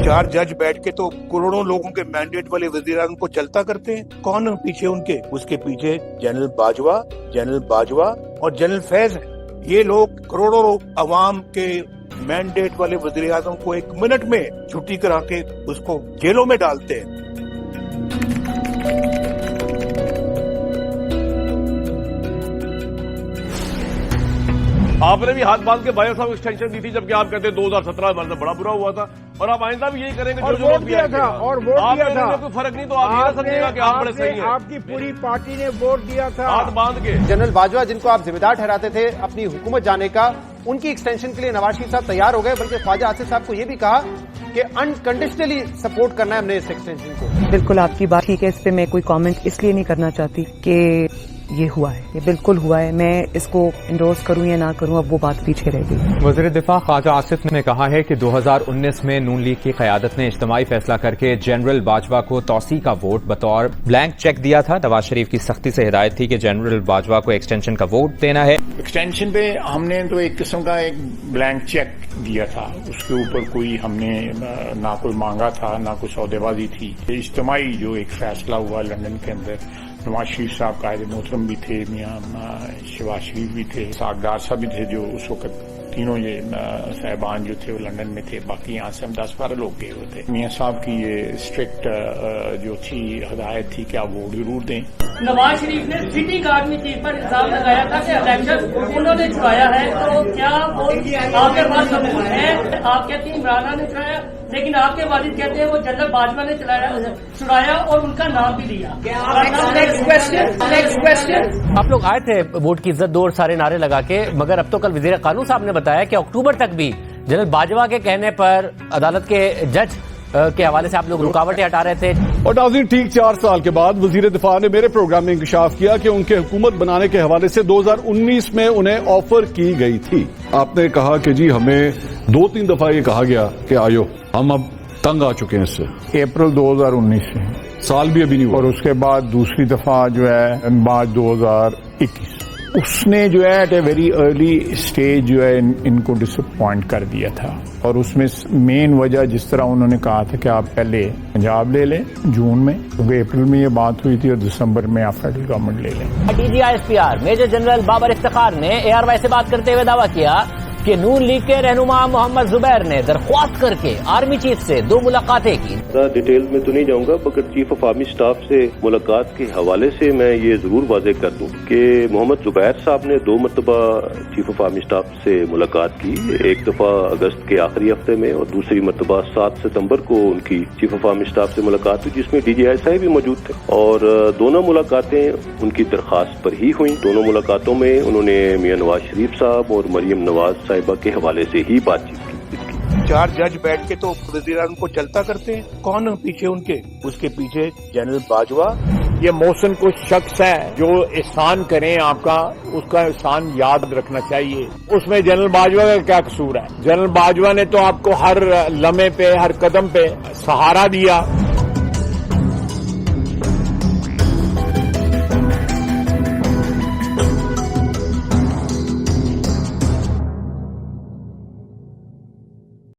4 जज बैठ के तो करोड़ों लोगों के मैंडेट वाले वज़ीर-ए-आज़म को चलता करते हैं। कौन है पीछे उनके? उसके पीछे जनरल बाजवा और जनरल फैज है। ये लोग करोड़ों अवाम के मैंडेट वाले वज़ीर-ए-आज़म को 1 मिनट में छुट्टी करा के उसको जेलों में डालते हैं। आपने भी हाथ बांध के बायो साहब एक्सटेंशन दी थी, जबकि आप कहते 2017 में बड़ा बुरा हुआ था, और आप आइंदा भी यही करेंगे। और वोट दिया था, और वोट दिया था। कोई फर्क नहीं, तो आप ये समझेगा कि आप बड़े सही हैं। आपकी पूरी पार्टी ने वोट दिया था हाथ बांध के। जनरल बाजवा, जिनको आप जिम्मेदार ठहराते थे अपनी हुकूमत जाने का, उनकी एक्सटेंशन के लिए नवाज शरीफ साहब तैयार हो गए, बल्कि ख्वाजा आसिफ साहब को यह भी कहा कि अनकंडीशनली सपोर्ट करना है हमने इस एक्सटेंशन को। बिल्कुल आपकी बात ठीक है, इस पे मैं कोई कमेंट इसलिए नहीं करना चाहती कि ये हुआ है, ये बिल्कुल हुआ है। मैं इसको इंडोर्स करूं या ना करूं, अब वो बात पीछे रह गई। वज़ीर दिफा ख्वाजा आसिफ ने कहा है कि 2019 में नून लीग की क़यादत ने इज्तिमाई फैसला करके जनरल बाजवा को तौसी का वोट बतौर ब्लैंक चेक दिया था। नवाज शरीफ की सख्ती से हिदायत थी कि जनरल बाजवा को एक्सटेंशन का वोट देना है। एक्सटेंशन पे हमने तो एक किस्म का एक ब्लैंक चेक दिया था, उसके ऊपर कोई हमने ना कोई मांगा था, ना कोई सौदेबाजी थी। इज्तिमाई जो एक फैसला हुआ लंदन के अंदर, नवाज शरीफ साहब कायदे मोहतरम भी थे, मियां शहबाज शरीफ भी थे, सागदार साहब भी थे, जो उस वक्त तीनों ये साहिबान जो थे वो लंदन में थे। बाकी यहाँ से हम 10-12 लोग गए हुए थे। मियां साहब की ये स्ट्रिक्ट जो थी हिदायत थी कि आप वोट जरूर दें। नवाज शरीफ ने सिटिंग आर्मी चीफ पर इल्जाम लगाया था कि इलेक्शन उन्होंने छुड़ाया है, तो क्या वो आपके पास सबूत है? आप कहते हैं इमरान ने छुड़ाया, लेकिन आपके वालिद कहते हैं वो जनरल बाजवा ने छुड़ाया और उनका नाम भी लिया। Next question. आप लोग आए थे वोट की इज्जत दो और सारे नारे लगा के, मगर अब तो कल वजीर कानून साहब ने बताया कि अक्टूबर तक भी जनरल बाजवा के कहने पर अदालत के जज के हवाले से आप लोग रुकावटें हटा रहे थे। और नाज़रीन, ठीक 4 साल के बाद वजीर दिफा ने मेरे प्रोग्राम में इंकशाफ किया कि उनके हुकूमत बनाने के हवाले से 2019 में उन्हें ऑफर की गई थी। आपने कहा कि जी हमें 2-3 दफा ये कहा गया कि आयो, हम अब तंग आ चुके हैं इससे। अप्रैल 2019 से साल भी अभी नहीं हुआ, और उसके बाद दूसरी दफा जो है मार्च 2021, उसने जो है at a very early stage जो है इनको डिसअपॉइंट कर दिया था। और उसमें मेन वजह, जिस तरह उन्होंने कहा था कि आप पहले पंजाब ले लें जून में, क्योंकि अप्रैल में ये बात हुई थी, और दिसंबर में आप फेडरल गवर्नमेंट ले लें। DGISPR major general Babar Iftikhar ने ARY से बात करते हुए दावा किया कि नून लीग के रहनुमा मोहम्मद जुबैर ने दरख्वास्त करके आर्मी चीफ से 2 मुलाकातें की। डिटेल में तो नहीं जाऊंगा, मगर चीफ ऑफ आर्मी स्टाफ से मुलाकात के हवाले से मैं ये जरूर वाज़ेह कर दूं कि मोहम्मद जुबैर साहब ने 2 मरतबा चीफ ऑफ आर्मी स्टाफ से मुलाकात की। एक दफा अगस्त के आखिरी हफ्ते में, और दूसरी मरतबा 7 सितंबर को उनकी चीफ ऑफ आर्मी स्टाफ से मुलाकात हुई, जिसमें DGI भी मौजूद थे। और दोनों मुलाकातें उनकी दरख्वास्त पर ही हुई। दोनों मुलाकातों में उन्होंने मियां नवाज शरीफ साहब और मरियम नवाज साहिबा के हवाले से ही बातचीत की। 4 जज बैठ के तो वज़ीर-ए-आज़म को चलता करते हैं। कौन है पीछे उनके? उसके पीछे जनरल बाजवा। ये मौसम को शख्स है जो एहसान करें आपका, उसका एहसान याद रखना चाहिए। उसमें जनरल बाजवा का क्या कसूर है? जनरल बाजवा ने तो आपको हर लम्हे पे, हर कदम पे सहारा दिया।